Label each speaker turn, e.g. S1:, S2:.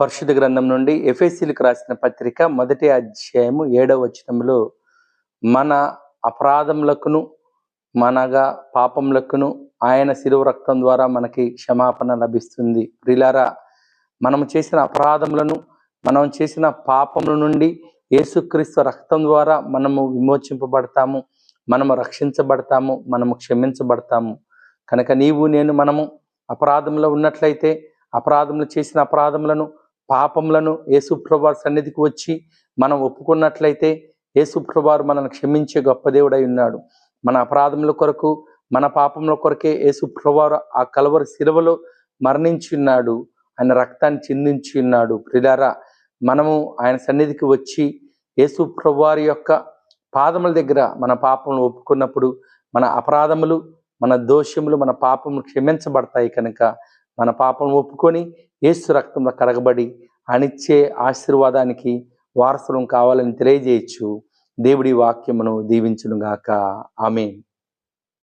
S1: పరిశుద్ధ గ్రంథం నుండి ఎఫెసీయులకు రాసిన పత్రిక 1వ అధ్యాయము 7వ వచనంలో మన అపరాధములకును మనగా పాపములకును ఆయన శిలువ రక్తం ద్వారా మనకి క్షమాపణ లభిస్తుంది. ప్రియులారా, మనం చేసిన అపరాధములను, మనం చేసిన పాపముల నుండి యేసుక్రీస్తు రక్తం ద్వారా మనము విమోచింపబడతాము, మనము రక్షించబడతాము, మనము క్షమించబడతాము. కనుక నీవు నేను మనము అపరాధంలో ఉన్నట్లయితే అపరాధములు చేసిన అపరాధములను, పాపములను యేసుప్రభువారి సన్నిధికి వచ్చి మనం ఒప్పుకున్నట్లయితే యేసుప్రభువారు మనల్ని క్షమించే గొప్ప దేవుడై ఉన్నాడు. మన అపరాధముల కొరకు, మన పాపముల కొరకే యేసుప్రభువారు ఆ కల్వరి శిలువలో మరణించి ఉన్నాడు, ఆయన రక్తాన్ని చిందించి ఉన్నాడు. ప్రియులారా, మనము ఆయన సన్నిధికి వచ్చి యేసుప్రభువారి యొక్క పాదముల దగ్గర మన పాపములు ఒప్పుకున్నప్పుడు మన అపరాధములు, మన దోషములు, మన పాపములు క్షమించబడతాయి. కనుక మన పాపం ఒప్పుకొని యేసు రక్తంలో కడగబడి అనిచ్చే ఆశీర్వాదానికి వారసులం కావాలని తెలియజేయచ్చు. దేవుడి వాక్యమును దీవించును గాక. ఆమేన్.